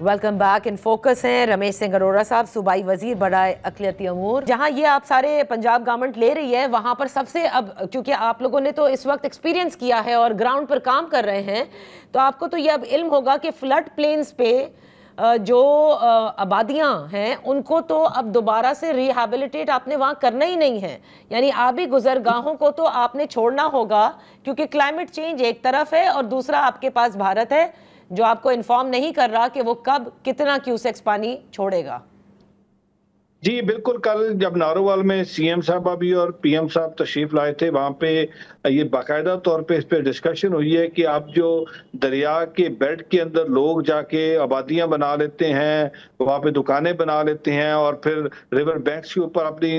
Welcome back. In focus हैं रमेश सिंह अरोड़ा साहब, सूबाई वजीर बराए अक़लियती अमूर। जहां ये आप सारे पंजाब गवर्नमेंट ले रही है, वहां पर सबसे अब क्योंकि आप लोगों ने तो इस वक्त एक्सपीरियंस किया है और ग्राउंड पर काम कर रहे हैं, तो आपको तो ये अब इल्म होगा कि फ्लड प्लेन्स पे जो आबादियां हैं उनको तो अब दोबारा से रिहेबिलिटेट आपने वहां करना ही नहीं है। यानी आबी गुजरगाहों को तो आपने छोड़ना होगा, क्योंकि क्लाइमेट चेंज एक तरफ है और दूसरा आपके पास भारत है जो आपको इन्फॉर्म नहीं कर रहा कि वो कब कितना क्यूसेक्स पानी छोड़ेगा। जी बिल्कुल, कल जब नारोवाल में सीएम साहब भी और पीएम साहब तशरीफ लाए थे, वहाँ पे ये बाकायदा तौर पे इस पे डिस्कशन हुई है कि आप जो दरिया के बेड के अंदर लोग जाके आबादियां बना लेते हैं, वहाँ पे दुकानें बना लेते हैं और फिर रिवर बैंक्स के ऊपर अपनी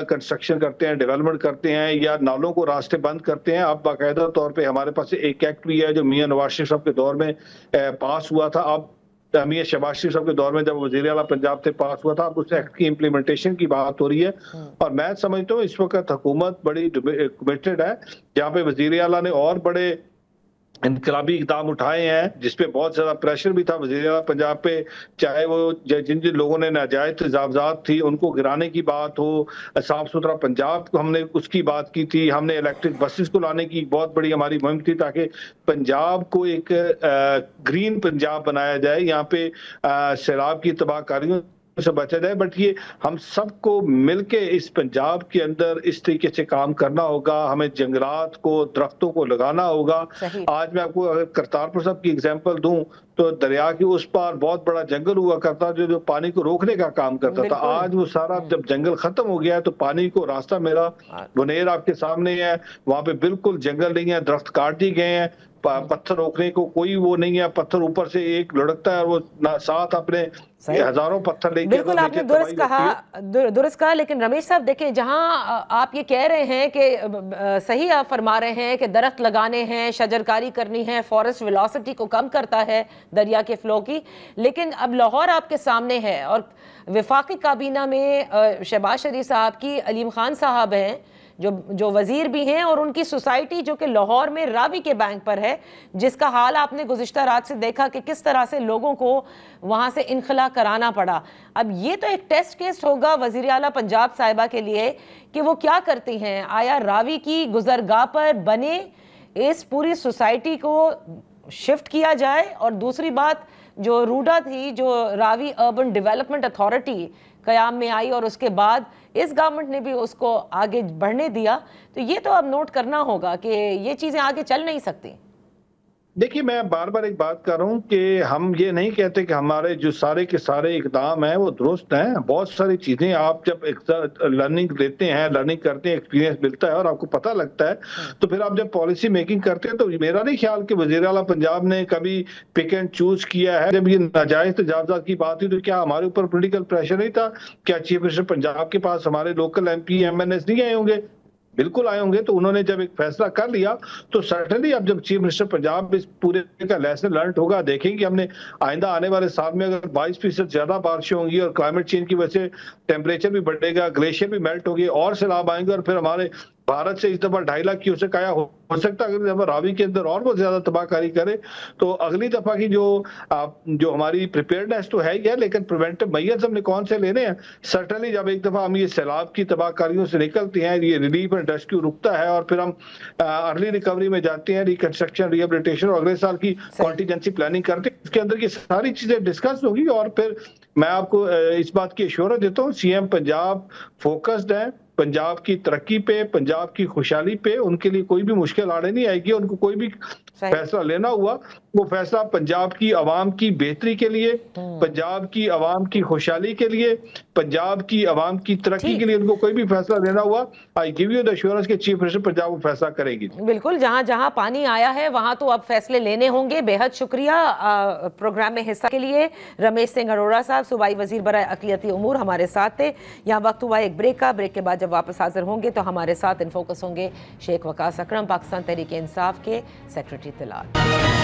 कंस्ट्रक्शन करते हैं, डेवलपमेंट करते हैं या नालों को रास्ते बंद करते हैं। अब बाकायदा तौर पर हमारे पास एक एक्ट भी है जो मियां नवाज शरीफ साहब के दौर में पास हुआ था। अब मियां शहबाज शरीफ साहब के दौर में जब वज़ीर आला पंजाब से पास हुआ था, अब उस एक्ट की इम्प्लीमेंटेशन की बात हो रही है। और मैं समझता हूँ इस वक्त हुकूमत बड़ी कमिटेड है, जहाँ पे वज़ीर आला ने और बड़े इनकलाबी इक़दाम उठाए हैं, जिसपे बहुत ज्यादा प्रेशर भी था वज़ीर आला पंजाब पे, चाहे वो जिन जिन लोगों ने नाजायज तजावजात थी उनको गिराने की बात हो, साफ सुथरा पंजाब को हमने उसकी बात की थी, हमने इलेक्ट्रिक बसेस को लाने की बहुत बड़ी हमारी मुहिम थी ताकि पंजाब को एक ग्रीन पंजाब बनाया जाए, यहाँ पे सैलाब की तबाहकारियों से बचा जाए। बट ये हम सबको मिलके इस पंजाब के अंदर इस तरीके से काम करना होगा, हमें जंगलात को, दरख्तों को लगाना होगा। आज मैं आपको अगर करतारपुर साहब की एग्जांपल दूं तो दरिया के उस पार बहुत बड़ा जंगल हुआ करता जो पानी को रोकने का काम करता था। आज वो सारा जब जंगल खत्म हो गया है तो पानी को रास्ता मेरा बुनेर आपके सामने है, वहां पे बिल्कुल जंगल नहीं है, दरख्त काट दिए गए हैं, पत्थर रोकने को कोई वो नहीं है, पत्थर ऊपर से एक लुढ़कता है और वो साथ अपने हजारों पत्थर लेके। बिल्कुल आपने दुरुस्त कहा। लेकिन रमेश साहब देखिए, जहां आप ये कह रहे हैं कि सही आप फरमा रहे हैं कि दरख्त लगाने हैं, शजरकारी करनी है, फॉरेस्ट वेलोसिटी को कम करता है दरिया के फ्लो की, लेकिन अब लाहौर आपके सामने है और वफाकी काबीना में शहबाज शरीफ साहब की अलीम खान साहब हैं जो वजीर भी हैं, और उनकी सोसाइटी जो कि लाहौर में रावी के बैंक पर है, जिसका हाल आपने गुज़िश्ता रात से देखा कि किस तरह से लोगों को वहाँ से इनखला कराना पड़ा। अब ये तो एक टेस्ट केस होगा वज़ीर आला पंजाब साहिबा के लिए कि वो क्या करती हैं। आया रावी की गुजरगाह पर बने इस पूरी सोसाइटी को शिफ्ट किया जाए, और दूसरी बात जो रूडा थी, जो रावी अर्बन डेवलपमेंट अथॉरिटी कयाम में आई और उसके बाद इस गवर्नमेंट ने भी उसको आगे बढ़ने दिया, तो ये तो अब नोट करना होगा कि ये चीजें आगे चल नहीं सकती। देखिए, मैं बार बार एक बात कर रहा हूँ कि हम ये नहीं कहते कि हमारे जो सारे के सारे इकदाम हैं वो दुरुस्त हैं। बहुत सारी चीजें आप जब लर्निंग लेते हैं, लर्निंग करते हैं, एक्सपीरियंस मिलता है और आपको पता लगता है, तो फिर आप जब पॉलिसी मेकिंग करते हैं तो मेरा नहीं ख्याल कि वज़ीर आला पंजाब ने कभी पिक एंड चूज किया है। जब ये नाजायज तजावजात की बात हुई तो क्या हमारे ऊपर पोलिटिकल प्रेशर नहीं था? क्या चीफ मिनिस्टर पंजाब के पास हमारे लोकल MP MNS नहीं आए होंगे? बिल्कुल आए होंगे। तो उन्होंने जब एक फैसला कर लिया तो सर्टेनली अब जब चीफ मिनिस्टर पंजाब इस पूरे का लेसन लर्न होगा, देखेंगे हमने आइंदा आने वाले साल में अगर 22% ज्यादा बारिशें होंगी और क्लाइमेट चेंज की वजह से टेम्परेचर भी बढ़ेगा, ग्लेशियर भी मेल्ट होगी और सैलाब आएंगे, और फिर हमारे भारत से इस दफा 2.5 लाख क्यूसेक आया हो सकता है अगर रावी के अंदर और बहुत ज्यादा तबाहकारी करे तो अगली दफा की जो हमारी प्रिपेयर्डनेस तो है ही है, लेकिन प्रिवेंटिव मेजर्स हमने कौन से लेने हैं? सर्टनली जब एक दफा हम ये सैलाब की तबाहकारियों से निकलते हैं, ये रिलीफ एंड रेस्क्यू रुकता है और फिर हम अर्ली रिकवरी में जाते हैं, रिकंस्ट्रक्शन, रिहेबिलिटेशन और अगले साल की कॉन्टीजेंसी प्लानिंग करते हैं, उसके अंदर की सारी चीजें डिस्कस होगी। और फिर मैं आपको इस बात की एश्योरेंस देता हूँ, सीएम पंजाब फोकस्ड है पंजाब की तरक्की पे, पंजाब की खुशहाली पे, उनके लिए कोई भी मुश्किल आड़े नहीं आएगी। उनको कोई भी फैसला लेना हुआ वो फैसला पंजाब की आवाम की बेहतरी के लिए, पंजाब की आवाम की खुशहाली के लिए, पंजाब की आवाम की तरक्की के लिए उनको कोई भी फैसला लेना हुआ, I give you the assurance कि चीफ मिनिस्टर पंजाब वो फैसला करेगी। बिल्कुल, जहां जहां पानी आया है वहां तो अब फैसले लेने होंगे। बेहद शुक्रिया प्रोग्राम में हिस्सा के लिए रमेश सिंह अरोड़ा साहब, सूबाई वजीर बराए अक़लियती उमूर हमारे साथ थे। यहाँ वक्त हुआ एक ब्रेक का। ब्रेक के बाद जब वापस हाजिर होंगे तो हमारे साथ इन फोकस होंगे शेख वकास अकरम, पाकिस्तान तहरीक इंसाफ के सेक्रेटरी तिलार।